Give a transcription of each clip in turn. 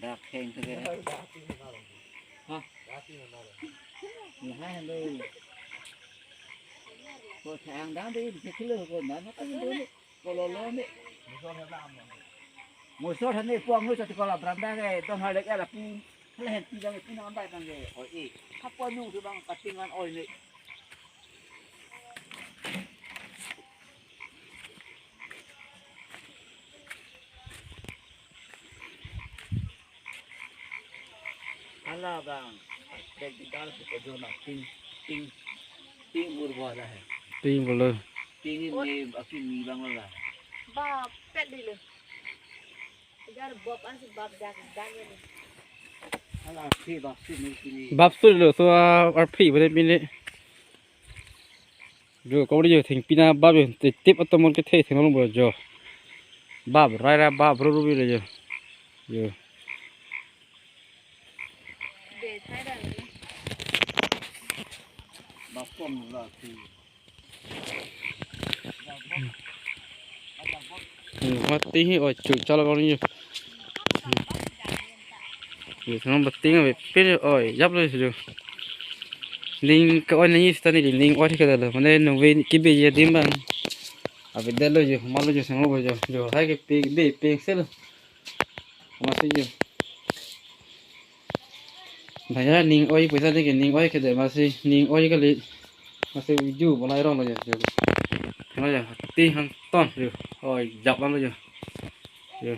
Đạp khen thôi kìa. Hả? Là hai đôi. Cô thằng đó đi thì cái lừa cô nó có cái đứa cô lo đấy. Một số thằng này quăng nó cho thì còn làm ra cái tao hỏi lại cái là pin hay là pin đang pin nó bay bằng cái ôi ý thắp qua nụ thì bằng cắt pin ngon ôi này. Ala bang, cái đó là cái đồ nào pin pin pin bùn bò là hay. Pin vào lời. Pin ini akin ni bang lah. Ba pet đi luôn. Giờ bóp ăn thì bóp đang vậy. Ala phi bắp phi ni pin. Bắp suốt rồi số ở phi vào đây pin đấy. Rồi có đi thành pina bắp rồi tiếp ở tầm cái thế thì nó bây giờ bắp ra bắp rồi bây giờ giờ Để thay ra. Bắp con là phi. mất tí rồi chụp cho nó con đi rồi nó mất tí rồi biết rồi giáp rồi rồi linh cái oi này tao này linh oi thì cái đó mà nên nó về cái bây giờ điểm bằng à về đây rồi mà rồi xong rồi rồi hai cái pin để pin xếp rồi mà xí rồi bây giờ linh oi bây giờ cái linh oi cái đó mà xí linh oi cái này mà xí du mà lại rong rồi rồi nó giờ tí hàng ton rồi dọc lắm rồi rồi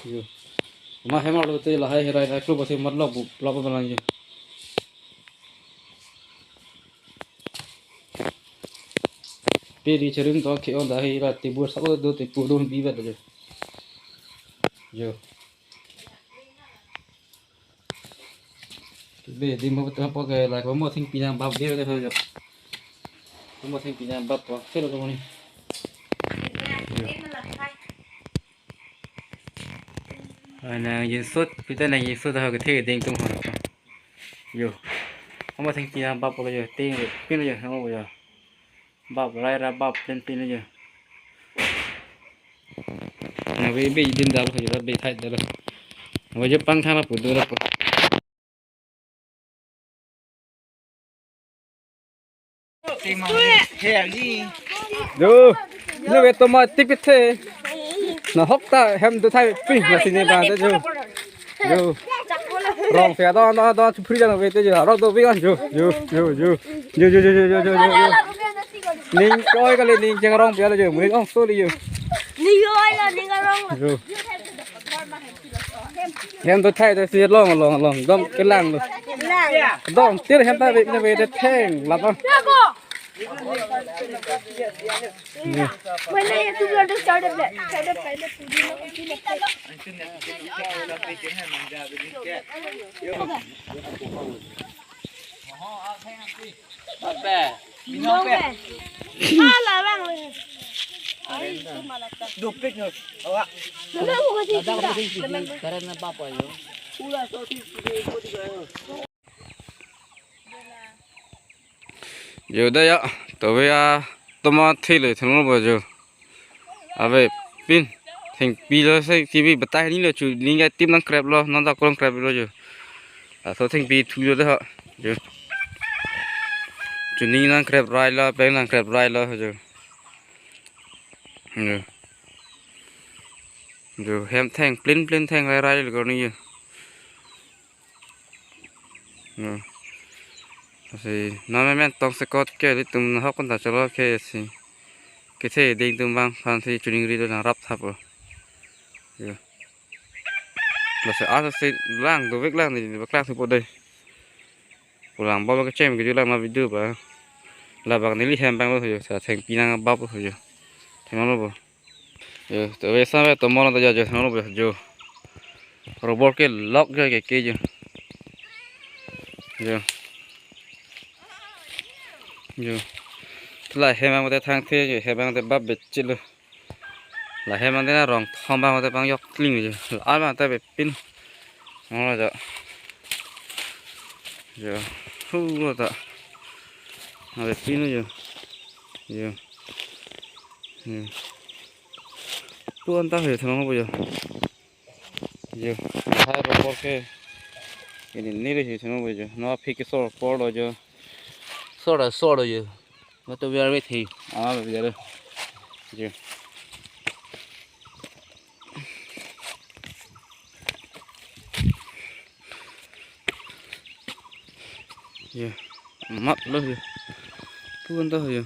rồi mà hay mà đầu tiên là hay rồi club thì mất lọc bao nhiêu gì bây đi chơi đó khi ông đã hay là tibu sắp tới tibu đồn bí vật rồi rồi bây đi mua tao bao cái lại có một thing pin bắp đi rồi thôi rồi có một thing pin bắp quá thế là cái này này nhìn suốt cái tên này nhìn suốt là cái thế tiền tung hoàn rồi có một thing pin bắp bây giờ tiền rồi pin bây giờ không bây giờ bắp ra bắp lên pin bây giờ nào bây giờ đi đâu bây giờ bị thay rồi bây giờ băng thang là phụ được rồi nếu về tôi mà tiếp thế nó hốc ta hem tôi thay pin là xin bà tới rồi rồi rong phía đó chụp phim ra về tới giờ đó tôi biết ăn rồi ninh coi cái lên ninh chẳng rong phía là rồi mới ông số đi rồi Ninh ơi là ninh rong rồi hem tôi thay tôi xịt lon đom cái làng rồi đom tiếc hem ta về để thèn làm không When I have to learn to start a bit, Dua pik nih, awak. Karena apa yo? Ulah sosis giờ đây ạ tôi với tôm thiเลยthằng nó bây giờ à về pin thành pin rồi xây thì bị tay ní là chủ ní cái tim năng crab lo nó đã con crab rồi giờ à thôi thành pin thui rồi đó giờ chủ ní năng crab rai lo bên năng crab rai lo giờ giờ hem thành plin thành rai rồi còn ní giờ thì nó mới tông sẽ có cái để tụm học con ta cho nó cái gì cái thế để tụm băng phan thì chủ định đi là rắp tháp rồi là sẽ áp sẽ lang đồ vết lang thì vết lang thì bộ đây bộ lang bao cái chem cái chỗ lang mà bị đưa vào là bằng này đi hem băng thôi sẽ thành pin bao thôi thành nó rồi từ bây giờ tụm nó ta giờ thành nó rồi robot cái lock cái rồi rồi lại hem mang tới thang thế rồi hem mang tới bắp bệt chết luôn lại hem mang tới là rong thong mang tới băng dọc linh rồi ai mang tới bệt pin nó là vậy rồi hú rồi đó a ver pino yo yo tu anta he thano bo yo hai ro porque ini ni re thano bo yo no phik so por lo yo so lo yo ma to ver thi bây giờ đây yo yo mắt lo yo tu anta yo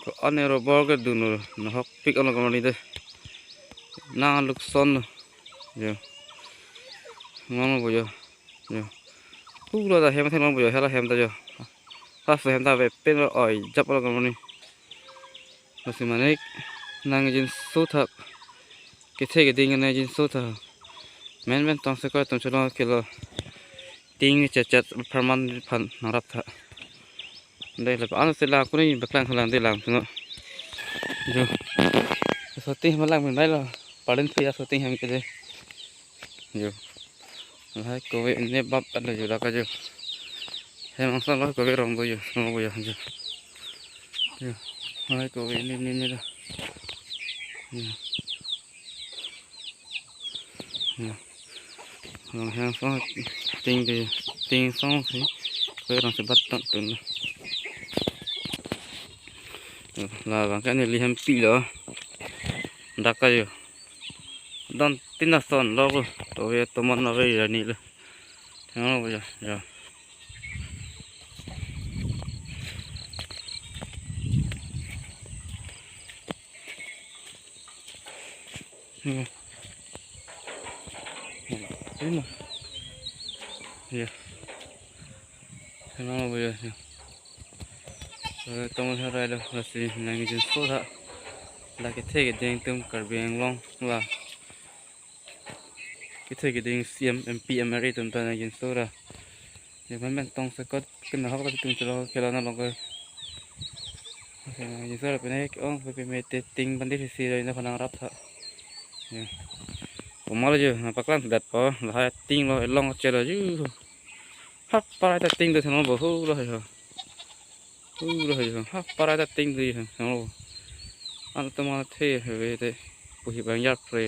có anh rồi bỏ cái đường nó học pick on cái này đây na lục son rồi ngon bây giờ rồi cú là hem thêm ngon bây giờ hay là hem ta giờ ta sẽ hem ta về bên rồi ỏi chấp vào cái này masih mana nang jin số thật cái thế cái đinh này jin số thật men tông sẽ coi tông cho nó kiểu đinh chặt permanent phần nó rập thật đây là anh sẽ làm cái này bác làm làm đây làm cho nó rồi số tiền mà làm mình đây là paling phía số tiền hàng cái gì rồi hai cô về nếp bắp ăn được rồi đó cái gì em ăn xong rồi cô về rong bây giờ rồi hai cô về nếp đó rồi hàng xong tiền xong thì về rong sẽ bắt tận từ là bằng cái này li hem pi đó đặc cái gì don tin là son lo rồi tôi món nó về là nị rồi thế nó bây giờ rồi thế mà thế nó bây giờ tông theo đây đâu là gì này cái số thợ là cái thế cái đèn tôm cả biển long là cái thế cái đèn CMP MRE tôm ta này cái số ra để mình tông sẽ có cái nào học cái tôm cho nó cái nó lòng cái số là cái này ông phải mấy testing vấn đề gì rồi nó còn đang rap thợผมมาเลยนะปักหลังดัดพอแล้วให้ติ้งเลยลองเจอเลยฮับปลาแต่ติ้งตัวทั้งหมดบ่ฮู้เลยเหรอฮับปลาแต่ติ้งเลยทั้งหมดอันตัวมันเท่เหยแต่ผู้หิบางยากเลย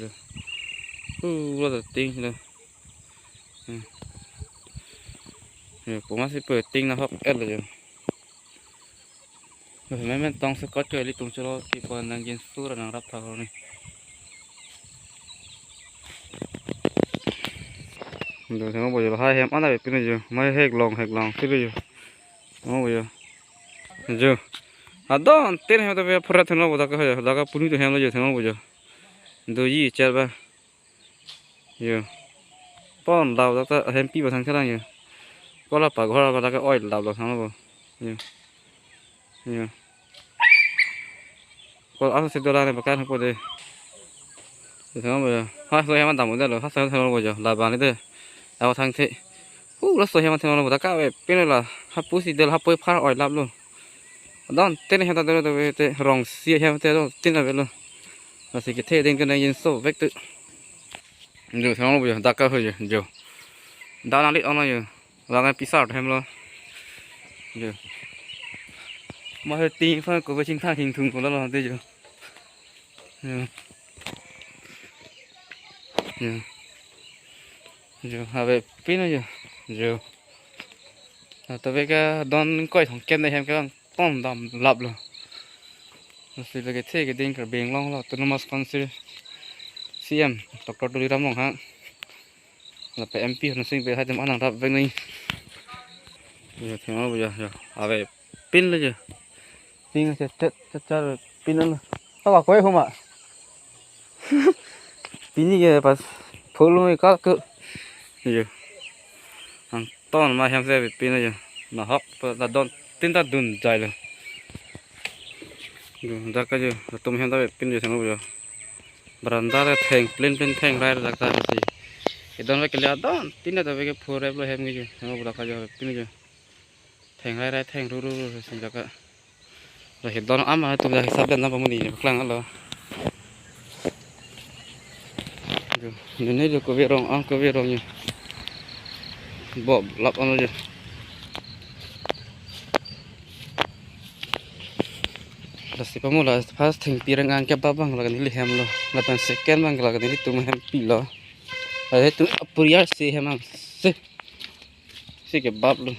ฮู้เลยติ้งเลยผมมาสิเปิดติ้งนะครับเอ็ดเลยไม่ต้องสกัดเจอลิตุงชะลอที่ปนังยินสู้ระนังรับทางนี่เดี๋ยวเราบอกอยู่ให้แฮมอันไหนเป็นอยู่ไม่ให้ลองที่ไปอยู่เราบอกอยู่อยู่ดอนเต้นแฮมตัวเพื่อนทั้งเราบอกตะก็อยู่ตะก็ปุ่นตัวแฮมเราอยู่ทั้งเราบอกอยู่ดูยี่เจ้าบ้าอยู่ป้อนดาวตะก็แฮมปีมาทางข้างล่างอยู่ก็เราปากก็เราตะก็อ้อยดาวเราทั้งเราบอกอยู่ก็เอาสิตัวละในประกันทั้งหมดเลยทั้งเราบอกอยู่ฮัทโซ่แฮมมันต่ำหมดเลยฮัทโซ่ทั้งเราบอกอยู่ลาบานนี่เด้อเอาทางที่รถสวยมันทำอะไรบุตรก้าวเป็นอะไรล่ะฮับปุ๊สิเดลฮับปุ๊ยพาอ่อยรับluônดอนเต้นให้ตาเดลตัวเตะรองเสียให้มันเตะตัวเต้นอะไรluôn là sự kết hợp cái này nhân số vector rồi theo nó bây giờ đặt cao hơn rồi đã làm đi ông này rồi là cái pizza thêm luôn rồi mà hơi tin phải có cái chính thang hình thùng của nó là thế rồi rồi hà về pin nữa rồi tao về cái đón coi thằng kem này em cái con đầm lập luôn rồi là cái thế cái đinh cả biển long là tôi nó sponsor CM Dr. Tuli Ram long ha là phải MP nó sinh về hai tấm ăn hàng đập với mình rồi thì nó bây giờ rồi à về pin luôn rồi pin sẽ chắc pin nữa tao bảo quay không ạ pin như vậy pas phô luôn có cứ rồi hàng ton mà em sẽ về pin rồi nó hấp là đòn tin ta đun dài rồi ra cái gì tụi em ta về pin rồi thằng bây giờ beranda là thang plain thang ra là cái gì cái đòn cái là đó tin là về cái phô rồi em cái gì thằng bây giờ cái gì pin rồi thang ra thang ru rồi xin cho cái rồi hiện đòn ấm mà tụi mình sắp đến nó bao nhiêu bạc lăng đó rồi nên được có việc rong ăn có việc rong nhiều bỏ lặp ăn rồi là si pamula pas thing pirang ang kebab bang lagan ili hem lo 8 second bang lagan ili tum hem pi lo ada tu apuriar si hem ang si kebab lo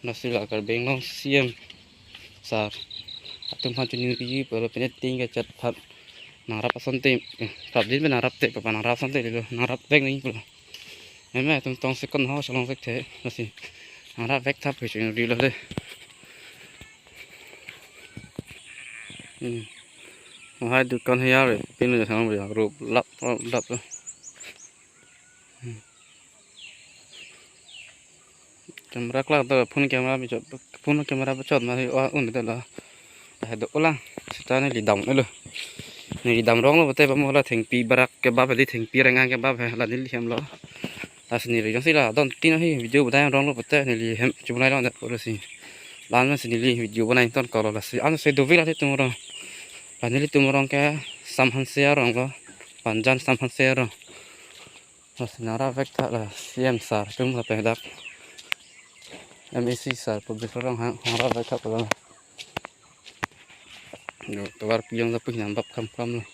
nasi lagar beng long siem sar atum han chuni pi pelo penet ting ke chat phat nang rap sonte rap din ben rap te pa nang rap sonte lo nang rap vek ni lo em tum tong second ho salong vek the nasi nang rap vek thap ke chuni ri lo de hai đứa con hay rồi bên này thằng bây giờ rụp lắp rồi camera kelak tuh phun camera bacot masih un itu lah ada ulang kita ini lidam loh ini lidam rong loh betul pamola thengpi barak kebab di thengpi rengang kebab lah ini liam loh lah sendiri yang sih lah don tino hi video betul rong loh betul ini liam cuma lain orang tak sih lalu sendiri video benar itu kalau lah sih anu saya dua lah itu orang lah ini itu orang ke samhan share orang loh panjang samhan share orang lah senara vekta lah siam sar cuma pendak MSC sar publik orang harap vekta kalau yo tawar piyong tapi nambap kam lah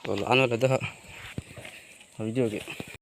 kalau anu ada video gitu